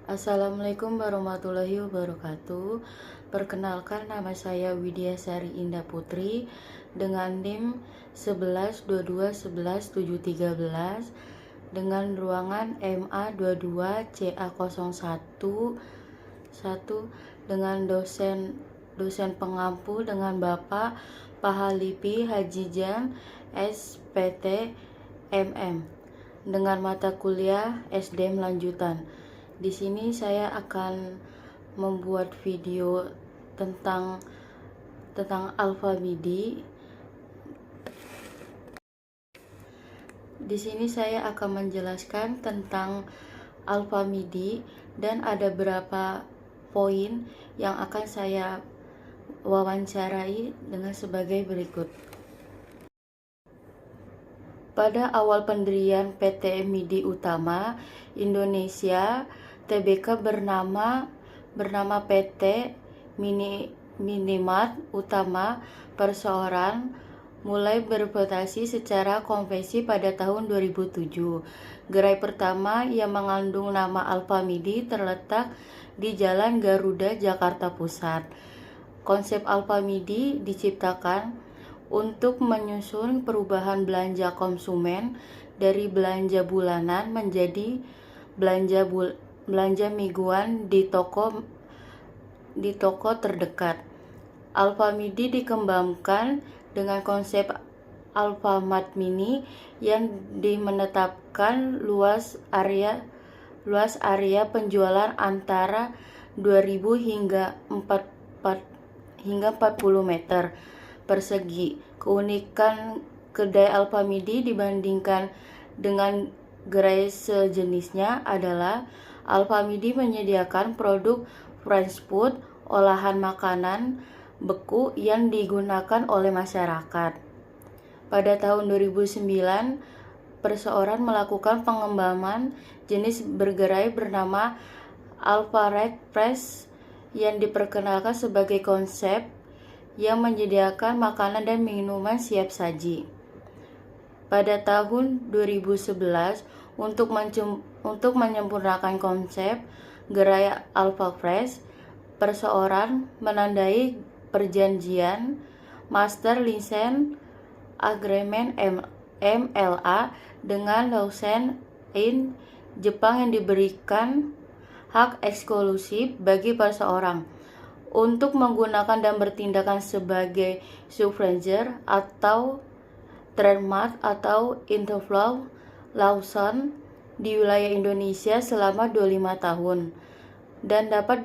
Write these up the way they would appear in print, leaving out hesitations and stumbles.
Assalamualaikum warahmatullahi wabarakatuh. Perkenalkan, nama saya Widya Sari Indah Putri dengan NIM 1122111713 dengan ruangan MA22 CA01 dengan dosen pengampu dengan Bapak Pahalipi Hajijan SPT MM dengan mata kuliah SDM lanjutan. Di sini saya akan membuat video tentang alfa MIDI. Di sini saya akan menjelaskan tentang alfa MIDI dan ada beberapa poin yang akan saya wawancarai dengan sebagai berikut. Pada awal pendirian PT MIDI Utama Indonesia, TBK bernama PT Minimart Utama Perseorangan mulai beroperasi secara konvensi pada tahun 2007. Gerai pertama yang mengandung nama Alfa MIDI terletak di Jalan Garuda, Jakarta Pusat. Konsep Alfa MIDI diciptakan untuk menyusun perubahan belanja konsumen dari belanja bulanan menjadi belanja mingguan di toko terdekat. Alfa MIDI dikembangkan dengan konsep Alfamart Mini yang menetapkan luas area penjualan antara 2000 hingga 40 meter persegi. Keunikan kedai Alfa MIDI dibandingkan dengan gerai sejenisnya adalah Alfa MIDI menyediakan produk French food, olahan makanan beku yang digunakan oleh masyarakat. Pada tahun 2009, Perseorangan melakukan pengembangan jenis bergerai bernama Alfa Fresh yang diperkenalkan sebagai konsep yang menyediakan makanan dan minuman siap saji. Pada tahun 2011, untuk menyempurnakan konsep gerai Alfa Fresh, Perseorangan menandai perjanjian Master License Agreement MLA dengan Lawson in Jepang yang diberikan hak eksklusif bagi Perseorangan untuk menggunakan dan bertindakan sebagai subfranchisor atau trademark atau interflow Lawson di wilayah Indonesia selama 25 tahun dan dapat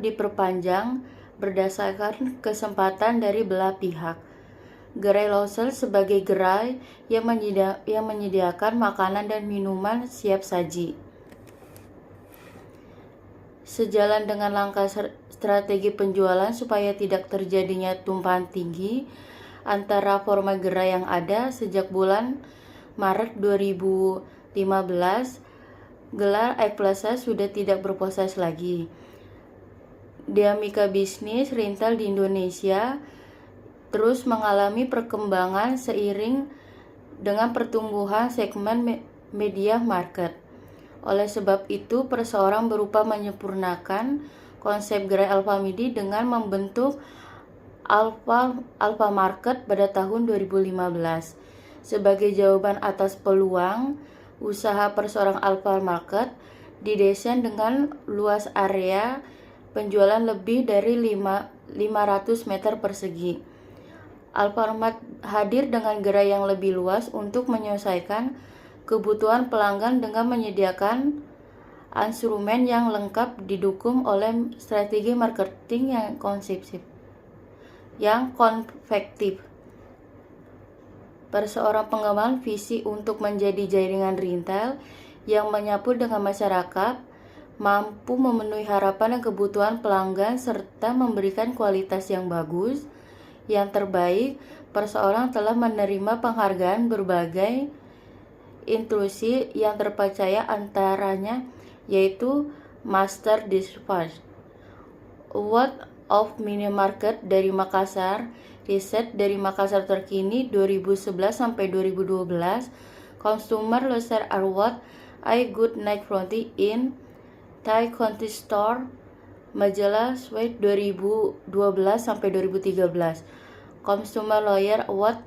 diperpanjang berdasarkan kesempatan dari belah pihak. Gerai Lawson sebagai gerai yang menyediakan makanan dan minuman siap saji. Sejalan dengan langkah strategi penjualan supaya tidak terjadinya tumpahan tinggi antara format gerai yang ada, sejak bulan Maret 2015, gelar iPlaza sudah tidak berproses lagi. Dinamika bisnis retail di Indonesia terus mengalami perkembangan seiring dengan pertumbuhan segmen media market. Oleh sebab itu, Perseorangan berupa menyempurnakan konsep gerai Alfa MIDI dengan membentuk Alfa Market pada tahun 2015. Sebagai jawaban atas peluang usaha Perseorangan, Alfa Market didesain dengan luas area penjualan lebih dari 500 meter persegi. Alfamart hadir dengan gerai yang lebih luas untuk menyelesaikan kebutuhan pelanggan dengan menyediakan instrumen yang lengkap didukung oleh strategi marketing yang konvektif. Perseorangan pengembangan visi untuk menjadi jaringan retail yang menyapu dengan masyarakat, mampu memenuhi harapan dan kebutuhan pelanggan serta memberikan kualitas yang bagus, yang terbaik. Perseorangan telah menerima penghargaan berbagai institusi yang terpercaya, antaranya yaitu Master Dispatch Award of Minimarket dari Makassar, Riset dari Makassar terkini 2011 sampai 2012, Consumer Research Award, I Good Night Frontier in Thai County Store, majalah Sway 2012 sampai 2013. Consumer Lawyer Award,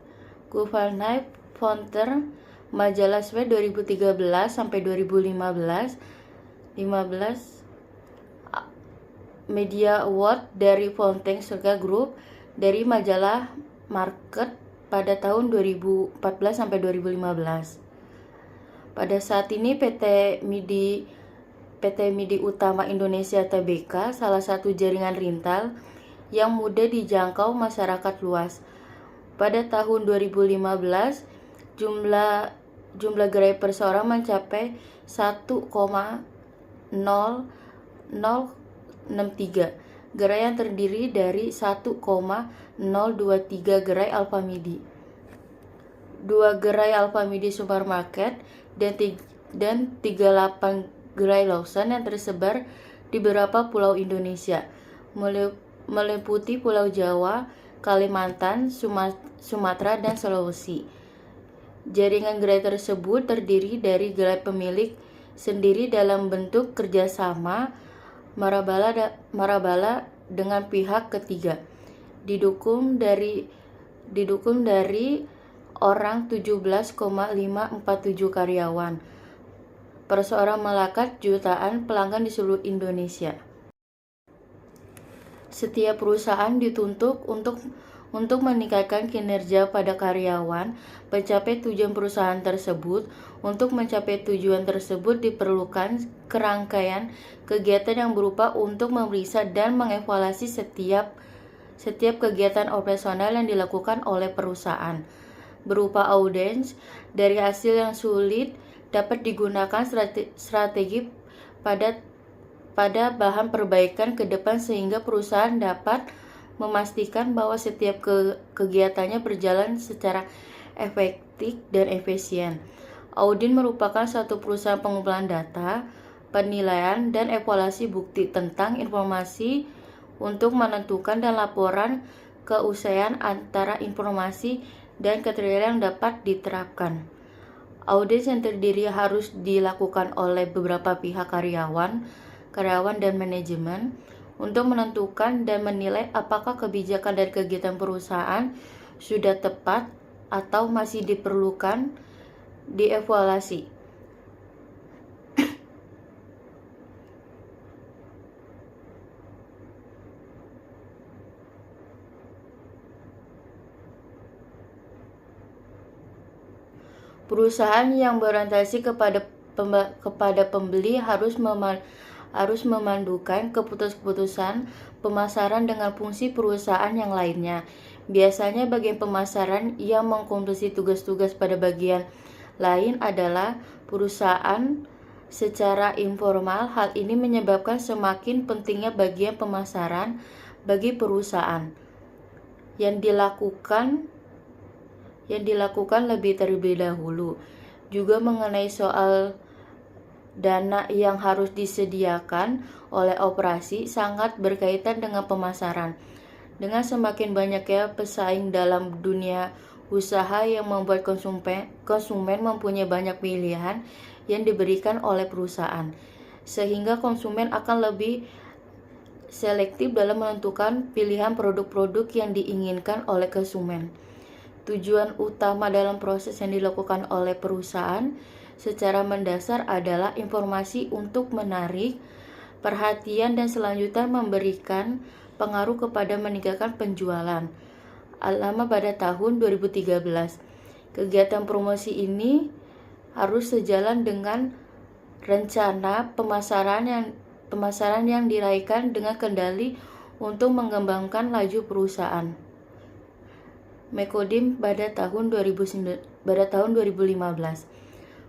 Guggenheim Frontier, majalah Sway 2013 sampai 2015. Media Award dari Fountain Circle Group dari majalah Market pada tahun 2014 sampai 2015. Pada saat ini PT MIDI Utama Indonesia Tbk salah satu jaringan rental yang mudah dijangkau masyarakat luas. Pada tahun 2015, jumlah gerai perseorangan mencapai 1,0063 gerai yang terdiri dari 1,023 gerai Alfamidi, 2 gerai Alfamidi Supermarket, dan 38 gerai Lawson yang tersebar di beberapa pulau Indonesia, meliputi Pulau Jawa, Kalimantan, Sumatera, dan Sulawesi. Jaringan gerai tersebut terdiri dari gerai pemilik sendiri dalam bentuk kerjasama marabala dengan pihak ketiga, didukung dari orang 17,547 karyawan. Perseorangan melekat jutaan pelanggan di seluruh Indonesia. Setiap perusahaan dituntut untuk meningkatkan kinerja pada karyawan, mencapai tujuan perusahaan tersebut. Untuk mencapai tujuan tersebut diperlukan kerangkaian kegiatan yang berupa untuk memeriksa dan mengevaluasi setiap kegiatan operasional yang dilakukan oleh perusahaan, berupa audiens. Dari hasil yang sulit dapat digunakan strategi pada bahan perbaikan ke depan sehingga perusahaan dapat memastikan bahwa setiap kegiatannya berjalan secara efektif dan efisien. Audit merupakan suatu perusahaan pengumpulan data, penilaian, dan evaluasi bukti tentang informasi untuk menentukan dan laporan kesesuaian antara informasi dan kriteria yang dapat diterapkan. Audit yang terdiri harus dilakukan oleh beberapa pihak, karyawan dan manajemen, untuk menentukan dan menilai apakah kebijakan dan kegiatan perusahaan sudah tepat atau masih diperlukan dievaluasi. Perusahaan yang berorientasi kepada pembeli harus memandukan keputusan pemasaran dengan fungsi perusahaan yang lainnya. Biasanya bagian pemasaran yang mengkonduksi tugas-tugas pada bagian lain adalah perusahaan secara informal. Hal ini menyebabkan semakin pentingnya bagian pemasaran bagi perusahaan yang dilakukan terlebih dahulu. Juga mengenai soal dana yang harus disediakan oleh operasi sangat berkaitan dengan pemasaran. Dengan semakin banyaknya pesaing dalam dunia usaha yang membuat konsumen mempunyai banyak pilihan yang diberikan oleh perusahaan, sehingga konsumen akan lebih selektif dalam menentukan pilihan produk-produk yang diinginkan oleh konsumen. Tujuan utama dalam proses yang dilakukan oleh perusahaan secara mendasar adalah informasi untuk menarik perhatian dan selanjutnya memberikan pengaruh kepada meningkatkan penjualan. Alama pada tahun 2013. Kegiatan promosi ini harus sejalan dengan rencana pemasaran yang diraihkan dengan kendali untuk mengembangkan laju perusahaan. Mekodim pada tahun 2015.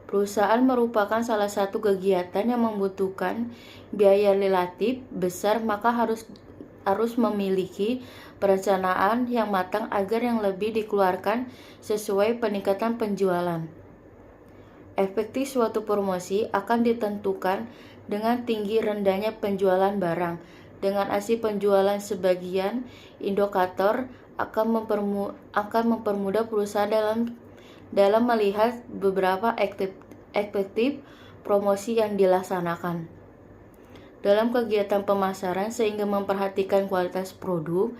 Perusahaan merupakan salah satu kegiatan yang membutuhkan biaya relatif besar, maka harus memiliki perencanaan yang matang agar yang lebih dikeluarkan sesuai peningkatan penjualan. Efektif suatu promosi akan ditentukan dengan tinggi rendahnya penjualan barang. Dengan hasil penjualan sebagian indikator akan mempermudah perusahaan dalam melihat beberapa efektif promosi yang dilaksanakan. dalam kegiatan pemasaran sehingga memperhatikan kualitas produk,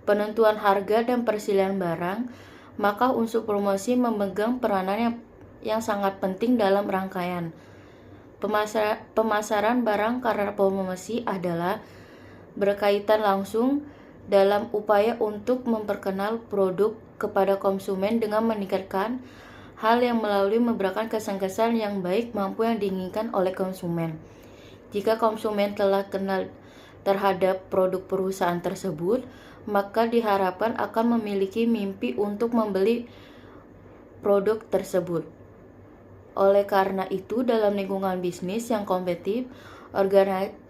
penentuan harga, dan persediaan barang, maka unsur promosi memegang peranan yang sangat penting dalam rangkaian. Pemasaran barang karena promosi adalah berkaitan langsung dalam upaya untuk memperkenal produk kepada konsumen dengan meningkatkan hal yang melalui memberikan kesan-kesan yang baik mampu yang diinginkan oleh konsumen. Jika konsumen telah kenal terhadap produk perusahaan tersebut, maka diharapkan akan memiliki mimpi untuk membeli produk tersebut. Oleh karena itu, dalam lingkungan bisnis yang kompetitif,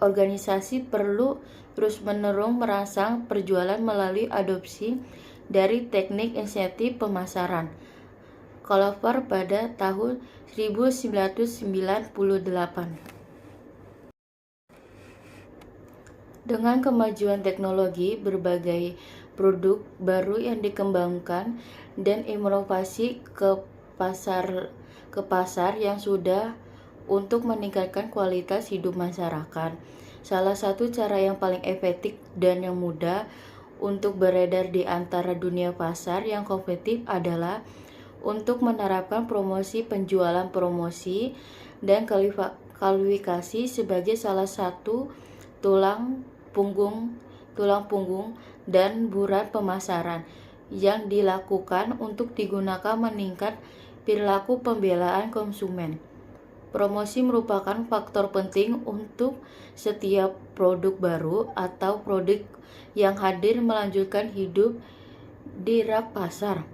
organisasi perlu terus-menerus merangsang perjualan melalui adopsi dari teknik insentif pemasaran. Colliver pada tahun 1998. Dengan kemajuan teknologi, berbagai produk baru yang dikembangkan dan inovasi ke pasar yang sudah untuk meningkatkan kualitas hidup masyarakat. Salah satu cara yang paling efektif dan yang mudah untuk beredar di antara dunia pasar yang kompetitif adalah untuk menerapkan promosi, penjualan promosi, dan kualifikasi sebagai salah satu tulang punggung dan burat pemasaran yang dilakukan untuk digunakan meningkat perilaku pembelaan konsumen. Promosi merupakan faktor penting untuk setiap produk baru atau produk yang hadir melanjutkan hidup di rak pasar.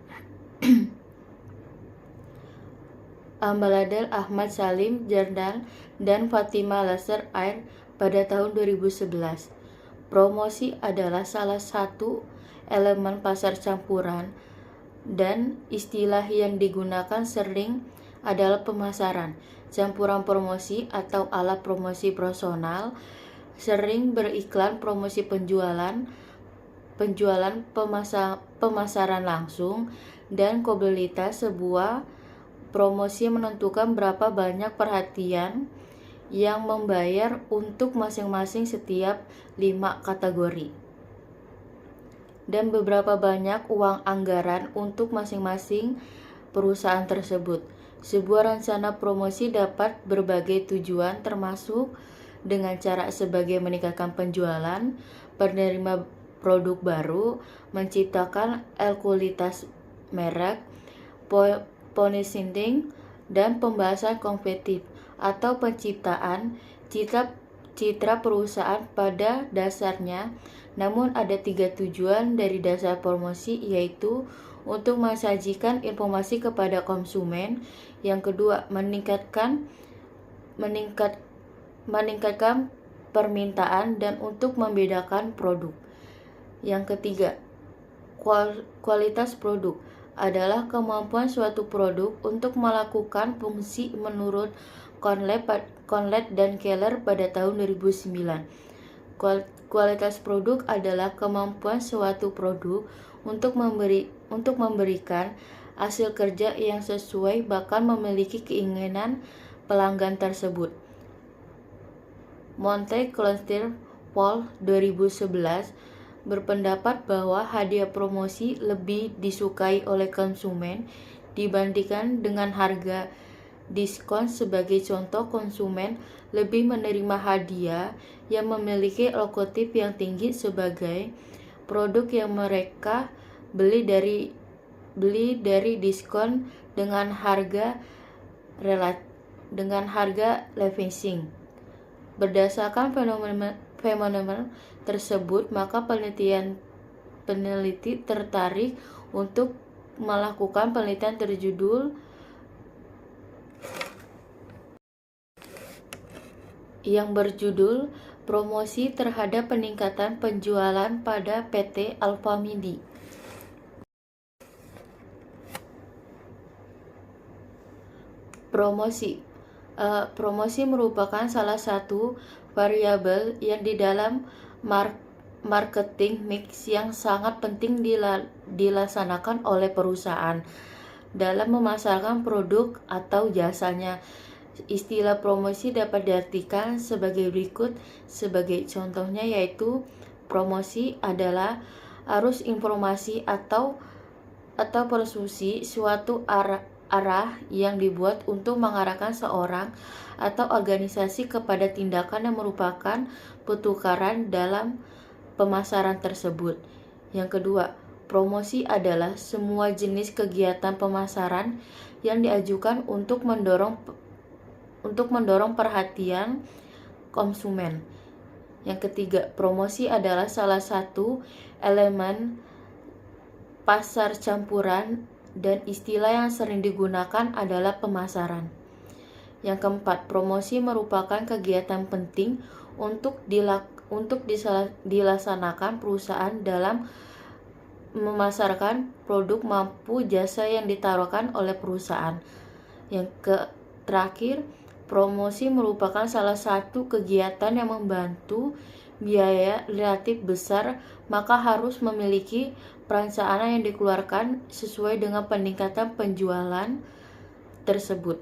Ambaladel Ahmad Salim Jardal dan Fatima Laser Air pada tahun 2011. Promosi adalah salah satu elemen pasar campuran dan istilah yang digunakan sering adalah pemasaran. Campuran promosi atau alat promosi personal sering beriklan promosi penjualan pemasaran langsung, dan komoditas. Sebuah promosi menentukan berapa banyak perhatian yang membayar untuk masing-masing setiap 5 kategori dan beberapa banyak uang anggaran untuk masing-masing perusahaan tersebut. Sebuah rencana promosi dapat berbagai tujuan, termasuk dengan cara sebagai meningkatkan penjualan, penerima produk baru, menciptakan kualitas merek, positioning, dan pembahasan kompetitif, atau penciptaan citra perusahaan pada dasarnya. Namun ada 3 tujuan dari dasar promosi, yaitu untuk mensajikan informasi kepada konsumen. Yang kedua, meningkatkan permintaan dan untuk membedakan produk. Yang ketiga, kualitas produk adalah kemampuan suatu produk untuk melakukan fungsi menurut Conlett dan Keller pada tahun 2009. Kualitas produk adalah kemampuan suatu produk untuk memberikan hasil kerja yang sesuai, bahkan memiliki keinginan pelanggan tersebut. Monte Clostier Paul 2011 berpendapat bahwa hadiah promosi lebih disukai oleh konsumen dibandingkan dengan harga diskon. Sebagai contoh, konsumen lebih menerima hadiah yang memiliki logotip yang tinggi sebagai produk yang mereka beli dari diskon dengan harga leasing. Berdasarkan fenomena tersebut, maka peneliti tertarik untuk melakukan penelitian yang berjudul Promosi Terhadap Peningkatan Penjualan pada PT Alfamidi. Promosi merupakan salah satu variabel yang di dalam marketing mix yang sangat penting dilaksanakan oleh perusahaan dalam memasarkan produk atau jasanya. Istilah promosi dapat diartikan sebagai berikut. Sebagai contohnya yaitu promosi adalah arus informasi atau persuasi suatu arah yang dibuat untuk mengarahkan seorang atau organisasi kepada tindakan yang merupakan pertukaran dalam pemasaran tersebut. Yang kedua, promosi adalah semua jenis kegiatan pemasaran yang diajukan untuk mendorong perhatian konsumen. Yang ketiga, promosi adalah salah satu elemen pasar campuran dan istilah yang sering digunakan adalah pemasaran. Yang keempat, promosi merupakan kegiatan penting untuk dilaksanakan perusahaan dalam memasarkan produk maupun jasa yang ditawarkan oleh perusahaan. Yang terakhir, promosi merupakan salah satu kegiatan yang membantu biaya relatif besar, maka harus memiliki perencanaan yang dikeluarkan sesuai dengan peningkatan penjualan tersebut.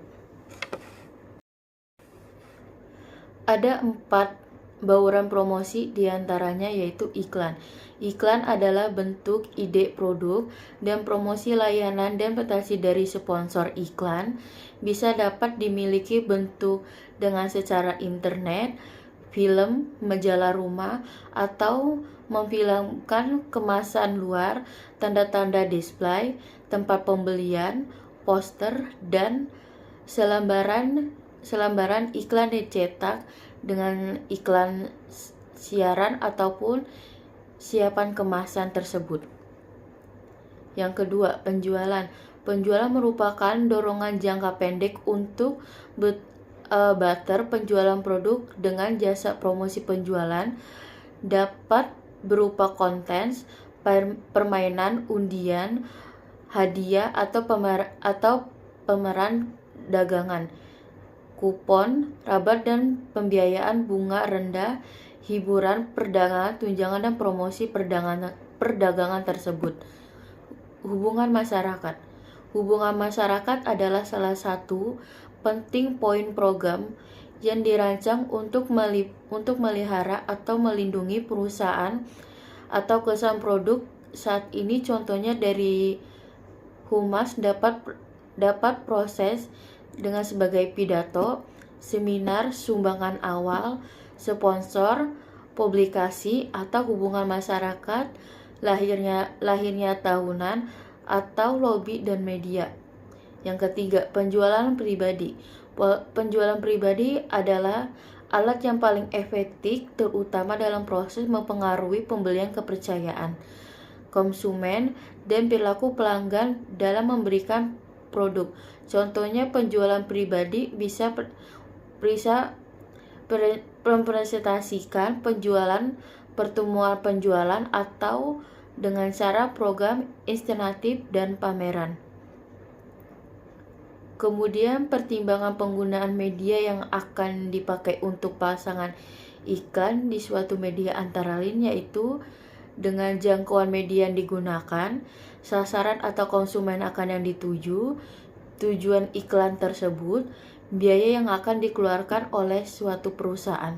Ada 4 bauran promosi, diantaranya yaitu iklan. Iklan adalah bentuk ide produk dan promosi layanan dan prestasi dari sponsor. Iklan bisa dapat dimiliki bentuk dengan secara internet, film, majalah rumah, atau memfilmkan kemasan luar, tanda-tanda display, tempat pembelian, poster, dan selembaran iklan dicetak dengan iklan siaran ataupun siapan kemasan tersebut. Yang kedua, penjualan. Penjualan merupakan dorongan jangka pendek untuk barter penjualan produk dengan jasa promosi. Penjualan dapat berupa konten, permainan, undian, hadiah, atau pameran dagangan, kupon, rabat dan pembiayaan bunga rendah, hiburan, perdagangan, tunjangan, dan promosi perdagangan tersebut. Hubungan masyarakat. Hubungan masyarakat adalah salah satu penting poin program yang dirancang untuk melihara atau melindungi perusahaan atau kesan produk. Saat ini contohnya dari Humas dapat proses dengan sebagai pidato, seminar, sumbangan awal, sponsor, publikasi, atau hubungan masyarakat, lahirnya tahunan, atau lobby dan media. Yang ketiga, penjualan pribadi. Penjualan pribadi adalah alat yang paling efektif, terutama dalam proses mempengaruhi pembelian, kepercayaan konsumen, dan perilaku pelanggan dalam memberikan produk. Contohnya, penjualan pribadi bisa mempresentasikan penjualan, pertemuan penjualan, atau dengan cara program insentif dan pameran. Kemudian, pertimbangan penggunaan media yang akan dipakai untuk pasangan iklan di suatu media antara lain yaitu dengan jangkauan media yang digunakan, sasaran atau konsumen akan yang dituju, tujuan iklan tersebut, biaya yang akan dikeluarkan oleh suatu perusahaan.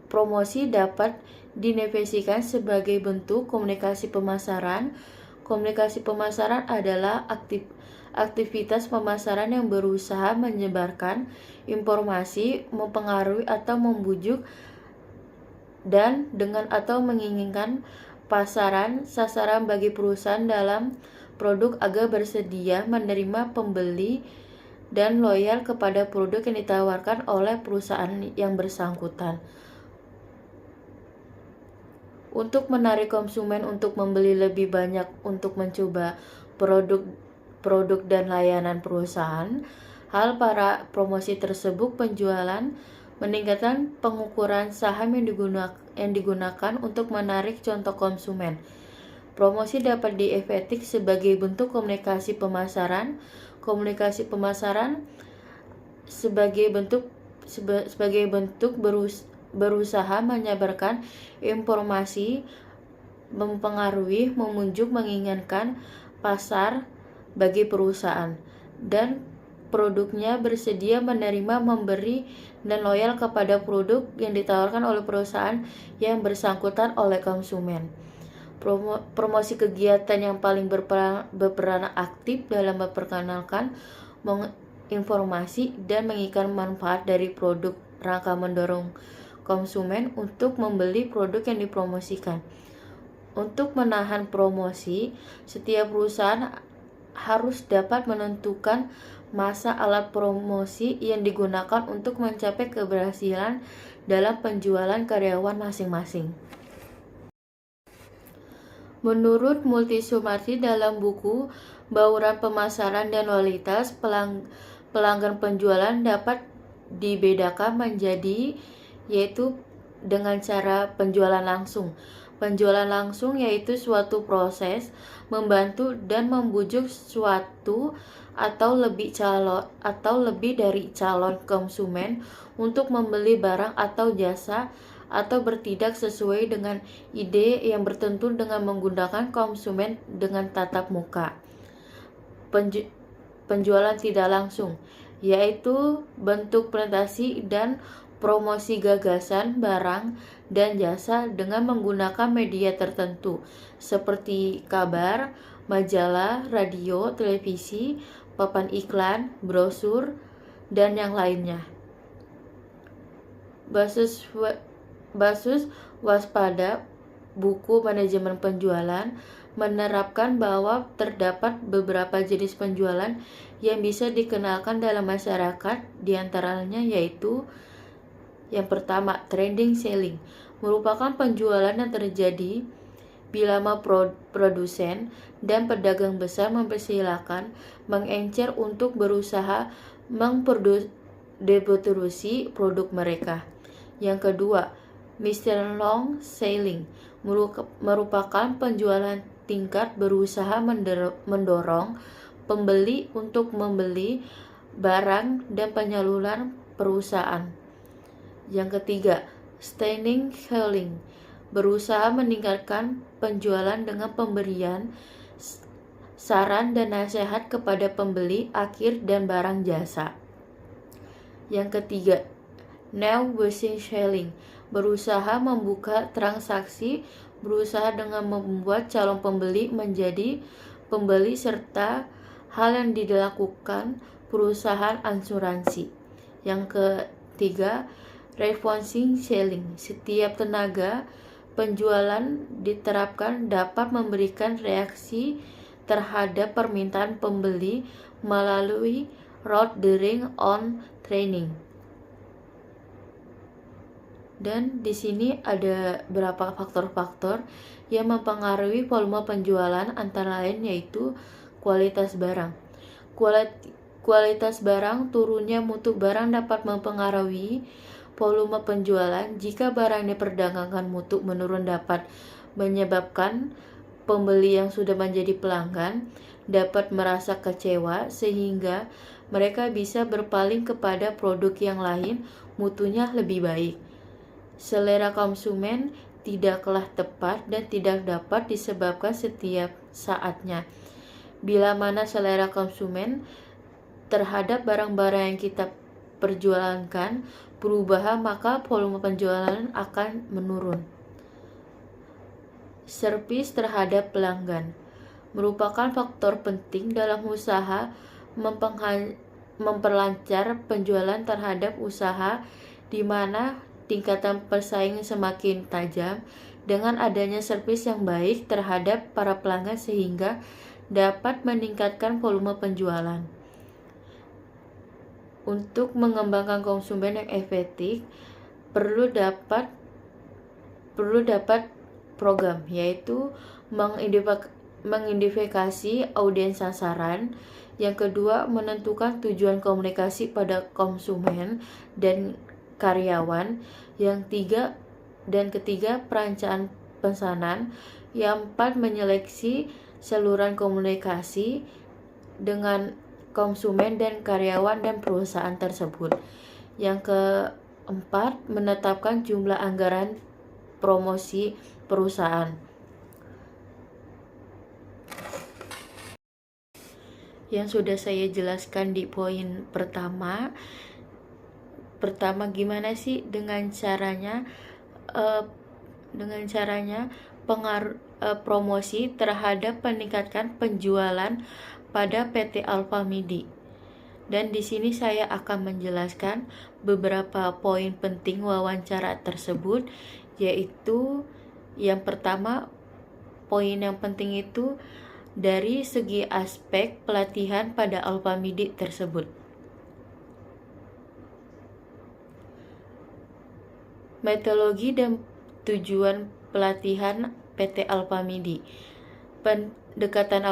Promosi dapat didefinisikan sebagai bentuk komunikasi pemasaran. Komunikasi pemasaran adalah aktivitas pemasaran yang berusaha menyebarkan informasi, mempengaruhi atau membujuk dan dengan atau menginginkan sasaran bagi perusahaan dalam produk agar bersedia menerima pembeli dan loyal kepada produk yang ditawarkan oleh perusahaan yang bersangkutan. Untuk menarik konsumen untuk membeli lebih banyak untuk mencoba produk dan layanan perusahaan, hal para promosi tersebut penjualan meningkatkan pengukuran saham yang digunakan untuk menarik contoh konsumen. Promosi dapat diefektif sebagai bentuk komunikasi pemasaran. Komunikasi pemasaran sebagai bentuk berusaha menyebarkan informasi, mempengaruhi, memujuk, menginginkan pasar bagi perusahaan, dan produknya bersedia menerima, memberi, dan loyal kepada produk yang ditawarkan oleh perusahaan yang bersangkutan oleh konsumen. Promosi kegiatan yang paling berperan aktif dalam memperkenalkan, menginformasi, dan mengikat manfaat dari produk rangka mendorong konsumen untuk membeli produk yang dipromosikan. Untuk menahan promosi, setiap perusahaan harus dapat menentukan masa alat promosi yang digunakan untuk mencapai keberhasilan dalam penjualan karyawan masing-masing. Menurut Multisumarti dalam buku Bauran Pemasaran dan Loyalitas, pelanggan penjualan dapat dibedakan menjadi yaitu dengan cara penjualan langsung. Penjualan langsung yaitu suatu proses membantu dan membujuk suatu atau lebih dari calon konsumen untuk membeli barang atau jasa atau bertindak sesuai dengan ide yang bertentu dengan menggunakan konsumen dengan tatap muka. Penjualan tidak langsung yaitu bentuk presentasi dan promosi gagasan barang dan jasa dengan menggunakan media tertentu seperti kabar, majalah, radio, televisi, papan iklan, brosur, dan yang lainnya. Basis waspada buku manajemen penjualan menerapkan bahwa terdapat beberapa jenis penjualan yang bisa dikenalkan dalam masyarakat, diantaranya yaitu yang pertama, trending selling merupakan penjualan yang terjadi bila produsen dan pedagang besar mempersilahkan mengencer untuk berusaha memproduksi produk mereka. Yang kedua, Mr. Long Selling merupakan penjualan tingkat berusaha mendorong pembeli untuk membeli barang dan penyaluran perusahaan. Yang ketiga, standing selling berusaha meningkatkan penjualan dengan pemberian saran dan nasihat kepada pembeli akhir dan barang jasa. Yang ketiga, new business selling berusaha membuka transaksi, berusaha dengan membuat calon pembeli menjadi pembeli serta hal yang dilakukan perusahaan asuransi. Yang ketiga, refocusing selling. Setiap tenaga penjualan diterapkan dapat memberikan reaksi terhadap permintaan pembeli melalui ordering on training. Dan di sini ada beberapa faktor-faktor yang mempengaruhi volume penjualan, antara lain yaitu kualitas barang. Kualitas barang, turunnya mutu barang dapat mempengaruhi volume penjualan. Jika barang yang diperdagangkan mutu menurun dapat menyebabkan pembeli yang sudah menjadi pelanggan dapat merasa kecewa sehingga mereka bisa berpaling kepada produk yang lain mutunya lebih baik. Selera konsumen tidaklah tepat dan tidak dapat disebabkan setiap saatnya. Bila mana selera konsumen terhadap barang-barang yang kita perjualankan berubah, maka volume penjualan akan menurun. Servis terhadap pelanggan merupakan faktor penting dalam usaha memperlancar penjualan terhadap usaha di mana tingkatan persaingan semakin tajam. Dengan adanya servis yang baik terhadap para pelanggan sehingga dapat meningkatkan volume penjualan. Untuk mengembangkan konsumen yang efektif perlu dapat program, yaitu mengidentifikasi audiens sasaran. Yang kedua, menentukan tujuan komunikasi pada konsumen dan karyawan. Yang ketiga, perencanaan pesanan. Yang empat, menyeleksi saluran komunikasi dengan konsumen dan karyawan dan perusahaan tersebut. Yang keempat, menetapkan jumlah anggaran promosi perusahaan. yang sudah saya jelaskan di poin pertama. Pertama, gimana sih dengan caranya promosi terhadap meningkatkan penjualan pada PT Alfamidi. Dan di sini saya akan menjelaskan beberapa poin penting wawancara tersebut, yaitu yang pertama, poin yang penting itu dari segi aspek pelatihan pada Alfamidi tersebut. Metodologi dan tujuan pelatihan PT Alfamidi. Pendekatan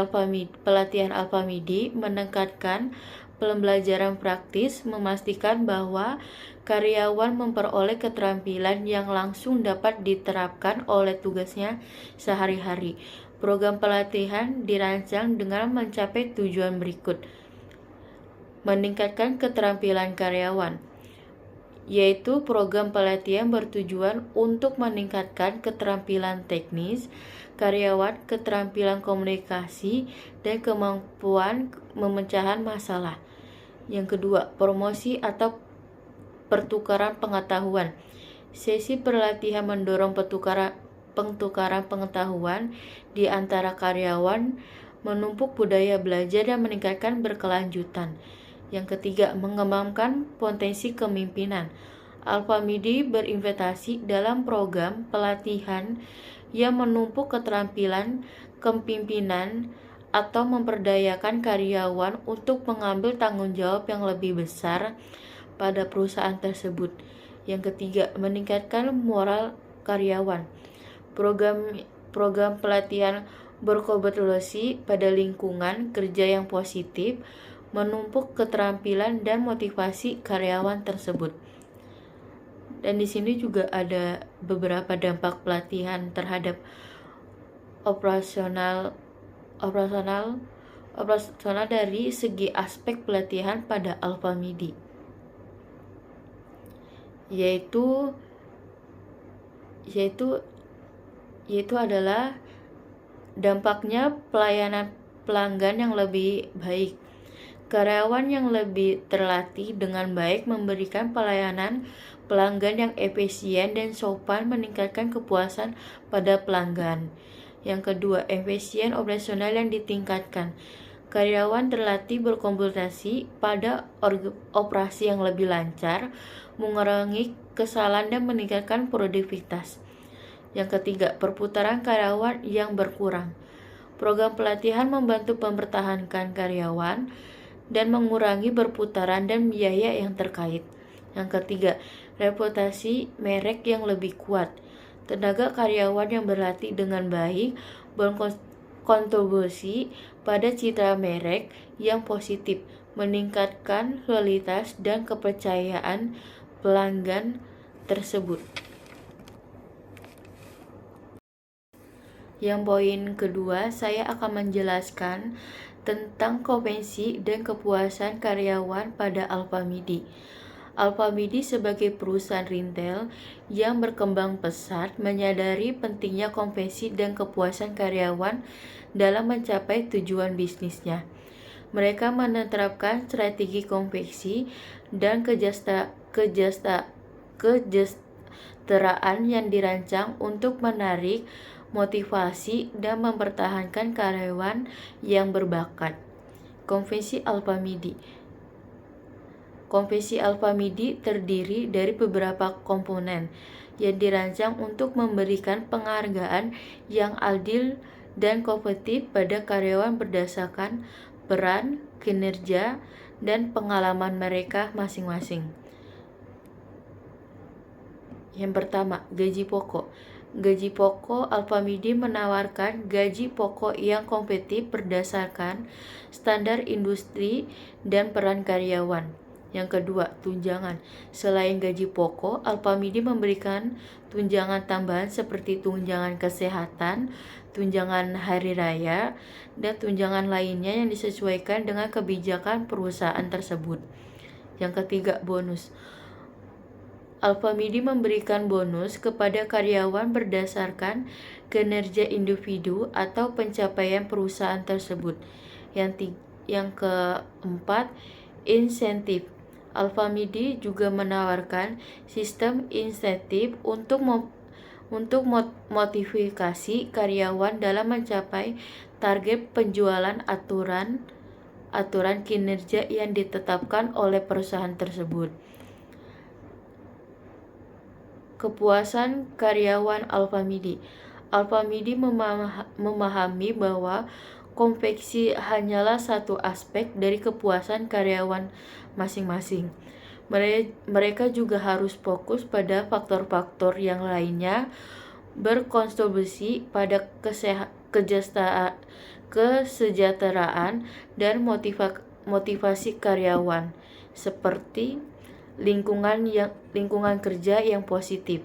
pelatihan Alfamidi menekankan pembelajaran praktis, memastikan bahwa karyawan memperoleh keterampilan yang langsung dapat diterapkan oleh tugasnya sehari-hari. Program pelatihan dirancang dengan mencapai tujuan berikut: meningkatkan keterampilan karyawan, yaitu program pelatihan bertujuan untuk meningkatkan keterampilan teknis karyawan, keterampilan komunikasi, dan kemampuan memecahkan masalah. Yang kedua, promosi atau pertukaran pengetahuan. Sesi pelatihan mendorong pertukaran pengetahuan di antara karyawan, menumpuk budaya belajar dan meningkatkan berkelanjutan. Yang ketiga, mengembangkan potensi kepemimpinan. Alfamidi berinvestasi dalam program pelatihan yang menumpuk keterampilan kepemimpinan atau memperdayakan karyawan untuk mengambil tanggung jawab yang lebih besar pada perusahaan tersebut. Yang ketiga, meningkatkan moral karyawan. Program pelatihan berkontribusi pada lingkungan kerja yang positif, menumpuk keterampilan dan motivasi karyawan tersebut. Dan di sini juga ada beberapa dampak pelatihan terhadap operasional dari segi aspek pelatihan pada Alfamidi, yaitu adalah dampaknya pelayanan pelanggan yang lebih baik. Karyawan yang lebih terlatih dengan baik memberikan pelayanan pelanggan yang efisien dan sopan, meningkatkan kepuasan pada pelanggan. Yang kedua, efisien operasional yang ditingkatkan. Karyawan terlatih berkonsentrasi pada operasi yang lebih lancar, mengurangi kesalahan dan meningkatkan produktivitas. Yang ketiga, perputaran karyawan yang berkurang. Program pelatihan membantu mempertahankan karyawan dan mengurangi berputaran dan biaya yang terkait. Yang ketiga, reputasi merek yang lebih kuat. Tenaga karyawan yang berlatih dengan baik berkontribusi pada citra merek yang positif, meningkatkan loyalitas dan kepercayaan pelanggan tersebut. Yang poin kedua, saya akan menjelaskan tentang kompetensi dan kepuasan karyawan pada Alfamidi. Alfamidi sebagai perusahaan retail yang berkembang pesat menyadari pentingnya kompetensi dan kepuasan karyawan dalam mencapai tujuan bisnisnya. Mereka menerapkan strategi kompetensi dan kesejahteraan yang dirancang untuk menarik, motivasi, dan mempertahankan karyawan yang berbakat. Kompetensi Alfamidi terdiri dari beberapa komponen yang dirancang untuk memberikan penghargaan yang adil dan kompetitif pada karyawan berdasarkan peran, kinerja, dan pengalaman mereka masing-masing. Yang pertama, gaji pokok. Gaji pokok Alfamidi menawarkan gaji pokok yang kompetitif berdasarkan standar industri dan peran karyawan. Yang kedua, tunjangan. Selain gaji pokok, Alfamidi memberikan tunjangan tambahan seperti tunjangan kesehatan, tunjangan hari raya, dan tunjangan lainnya yang disesuaikan dengan kebijakan perusahaan tersebut. Yang ketiga, bonus. Alfamidi memberikan bonus kepada karyawan berdasarkan kinerja individu atau pencapaian perusahaan tersebut. Yang keempat, insentif. Alfamidi juga menawarkan sistem insentif untuk motivasi karyawan dalam mencapai target penjualan aturan kinerja yang ditetapkan oleh perusahaan tersebut. Kepuasan karyawan Alfamidi. Alfamidi memahami bahwa konveksi hanyalah satu aspek dari kepuasan karyawan masing-masing. Mereka juga harus fokus pada faktor-faktor yang lainnya, berkontribusi pada kesejahteraan dan motivasi karyawan, seperti lingkungan kerja yang positif.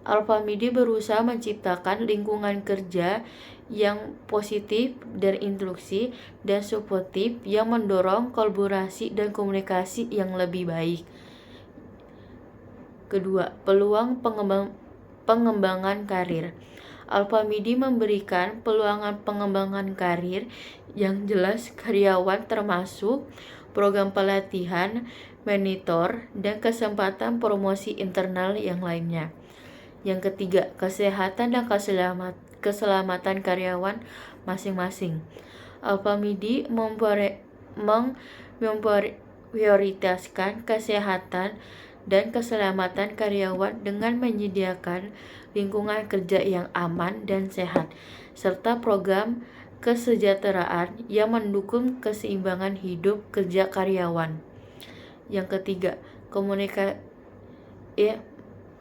Alfamidi berusaha menciptakan lingkungan kerja yang positif dan inklusif dan suportif yang mendorong kolaborasi dan komunikasi yang lebih baik. Kedua, peluang pengembangan karir. Alfamidi memberikan peluang pengembangan karir yang jelas karyawan, termasuk program pelatihan, mentor, dan kesempatan promosi internal yang lainnya. Yang ketiga, kesehatan dan keselamatan karyawan masing-masing. Alfamidi memprioritaskan kesehatan dan keselamatan karyawan dengan menyediakan lingkungan kerja yang aman dan sehat, serta program kesejahteraan yang mendukung keseimbangan hidup kerja karyawan. Yang ketiga,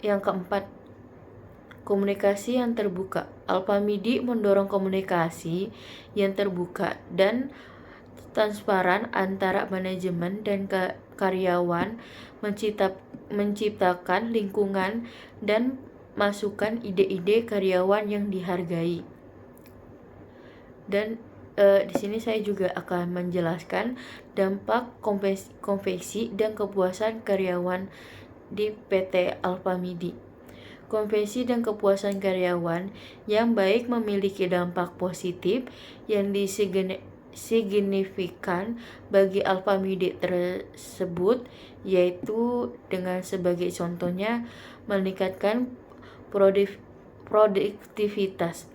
yang keempat, komunikasi yang terbuka. Alfamidi mendorong komunikasi yang terbuka dan transparan antara manajemen dan karyawan, menciptakan lingkungan dan masukan ide-ide karyawan yang dihargai. Dan di sini saya juga akan menjelaskan dampak konveksi dan kepuasan karyawan di PT Alfamidi. Konveksi dan kepuasan karyawan yang baik memiliki dampak positif yang signifikan bagi Alfamidi tersebut, yaitu dengan sebagai contohnya meningkatkan produktivitas.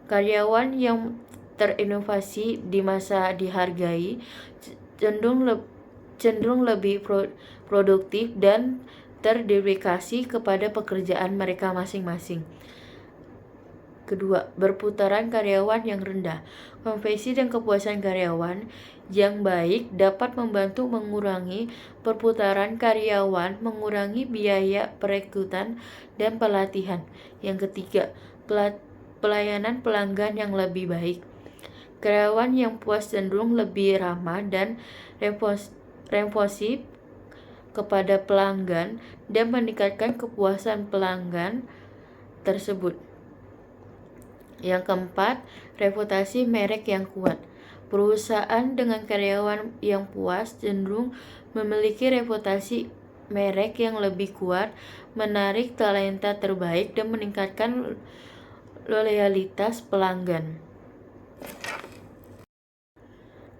Karyawan yang terinovasi di masa dihargai cenderung lebih produktif dan terdedikasi kepada pekerjaan mereka masing-masing. Kedua, berputaran karyawan yang rendah. Konveksi dan kepuasan karyawan yang baik dapat membantu mengurangi perputaran karyawan, mengurangi biaya perekrutan dan pelatihan. Yang ketiga, pelayanan pelanggan yang lebih baik. Karyawan yang puas cenderung lebih ramah dan responsif kepada pelanggan dan meningkatkan kepuasan pelanggan tersebut. Yang keempat, reputasi merek yang kuat. Perusahaan dengan karyawan yang puas cenderung memiliki reputasi merek yang lebih kuat, menarik talenta terbaik, dan meningkatkan loyalitas pelanggan.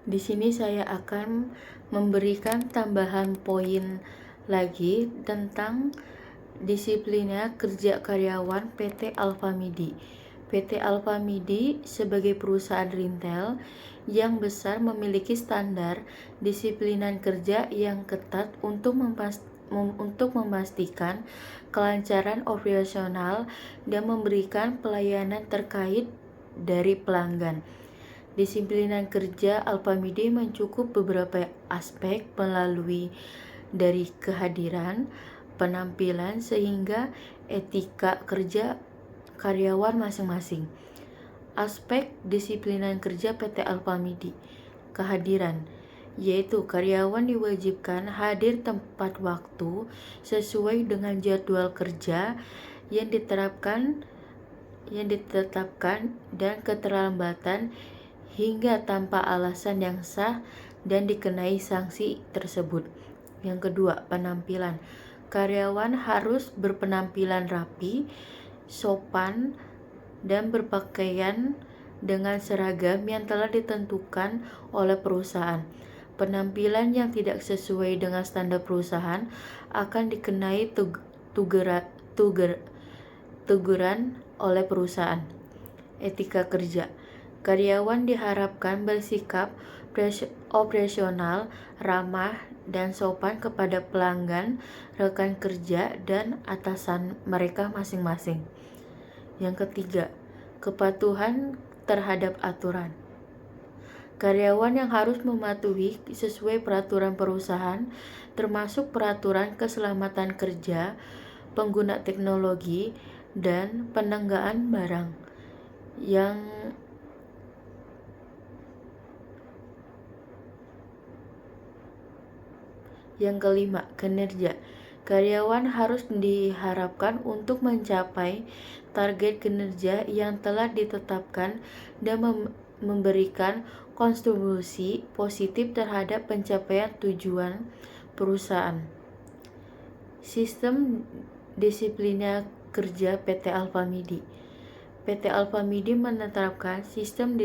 Di sini saya akan memberikan tambahan poin lagi tentang disiplinnya kerja karyawan PT Alfamidi. PT Alfamidi sebagai perusahaan retail yang besar memiliki standar disiplinan kerja yang ketat untuk memastikan kelancaran operasional dan memberikan pelayanan terkait dari pelanggan. Disiplinan kerja Alfamidi mencakup beberapa aspek melalui dari kehadiran, penampilan, sehingga etika kerja karyawan masing-masing. Aspek disiplinan kerja PT Alfamidi. Kehadiran, yaitu karyawan diwajibkan hadir tepat waktu sesuai dengan jadwal kerja yang ditetapkan dan keterlambatan hingga tanpa alasan yang sah dan dikenai sanksi tersebut. Yang kedua, penampilan. Karyawan harus berpenampilan rapi, sopan, dan berpakaian dengan seragam yang telah ditentukan oleh perusahaan. Penampilan yang tidak sesuai dengan standar perusahaan akan dikenai teguran oleh perusahaan. Etika kerja. Karyawan diharapkan bersikap operasional, ramah, dan sopan kepada pelanggan, rekan kerja, dan atasan mereka masing-masing. Yang ketiga, kepatuhan terhadap aturan. Karyawan yang harus mematuhi sesuai peraturan perusahaan, termasuk peraturan keselamatan kerja, pengguna teknologi, dan penenggakan barang. Yang kelima, kinerja. Karyawan harus diharapkan untuk mencapai target kinerja yang telah ditetapkan dan memberikan kontribusi positif terhadap pencapaian tujuan perusahaan. Sistem disiplina kerja PT Alfamidi. PT Alfamidi menetapkan sistem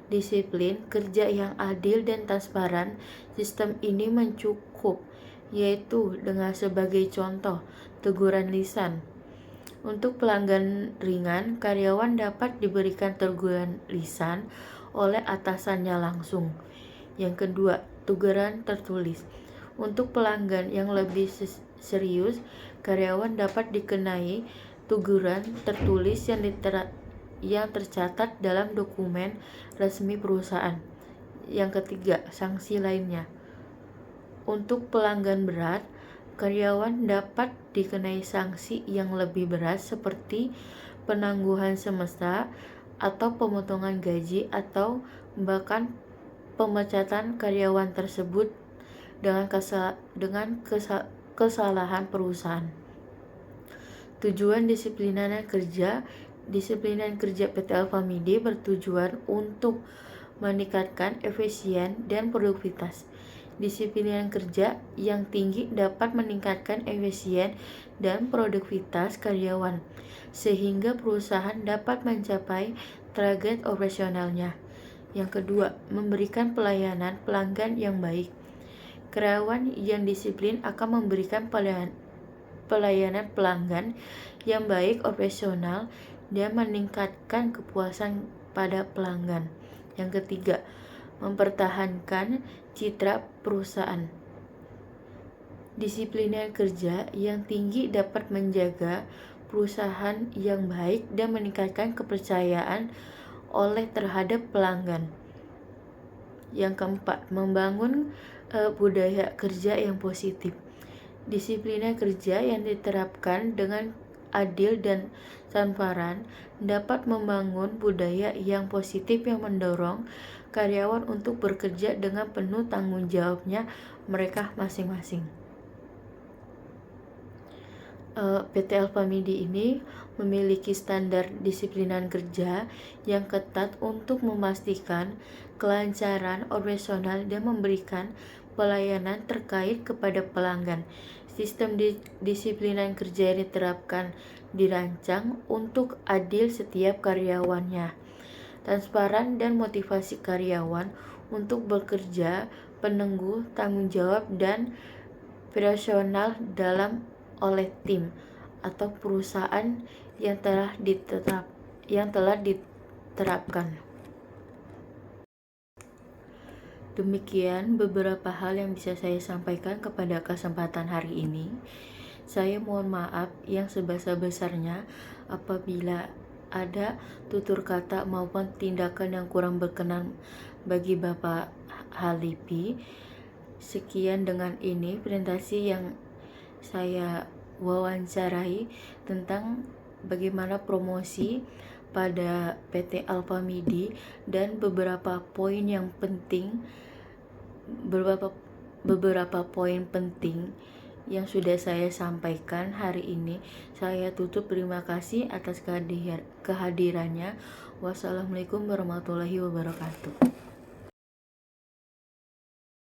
disiplin kerja yang adil dan transparan. Sistem ini mencukup, yaitu dengan sebagai contoh, teguran lisan. Untuk pelanggan ringan, karyawan dapat diberikan teguran lisan oleh atasannya langsung. Yang kedua, teguran tertulis. Untuk pelanggan yang lebih serius, karyawan dapat dikenai teguran tertulis yang tercatat dalam dokumen resmi perusahaan. Yang ketiga, sanksi lainnya. Untuk pelanggan berat, karyawan dapat dikenai sanksi yang lebih berat seperti penangguhan semesta atau pemotongan gaji atau bahkan pemecatan karyawan tersebut dengan kesalahan perusahaan. Tujuan disiplinan kerja. Disiplinan kerja PT Alfamidi bertujuan untuk meningkatkan efisien dan produktivitas. Disiplinan kerja yang tinggi dapat meningkatkan efisien dan produktivitas karyawan, sehingga perusahaan dapat mencapai target operasionalnya. Yang kedua, memberikan pelayanan pelanggan yang baik. Karyawan yang disiplin akan memberikan pelayanan pelanggan yang baik, operasional, dan meningkatkan kepuasan pada pelanggan. Yang ketiga, mempertahankan citra perusahaan. Disiplinan kerja yang tinggi dapat menjaga perusahaan yang baik dan meningkatkan kepercayaan oleh terhadap pelanggan. Yang keempat, membangun budaya kerja yang positif. Disiplinan kerja yang diterapkan dengan adil dan transparan dapat membangun budaya yang positif yang mendorong karyawan untuk bekerja dengan penuh tanggung jawabnya mereka masing-masing. PT Alfamidi ini memiliki standar disiplinan kerja yang ketat untuk memastikan kelancaran operasional dan memberikan pelayanan terkait kepada pelanggan. Sistem disiplinan kerja yang diterapkan dirancang untuk adil setiap karyawannya, transparan dan motivasi karyawan untuk bekerja penuh tanggung jawab dan operasional oleh tim atau perusahaan yang telah diterapkan. Demikian beberapa hal yang bisa saya sampaikan kepada kesempatan hari ini. Saya mohon maaf yang sebesar-besarnya apabila ada tutur kata maupun tindakan yang kurang berkenan bagi Bapak Halipi. Sekian dengan ini presentasi yang saya wawancarai tentang bagaimana promosi pada PT Alfamidi dan beberapa poin penting yang sudah saya sampaikan hari ini. Saya tutup, terima kasih atas kehadirannya. Wassalamualaikum warahmatullahi wabarakatuh.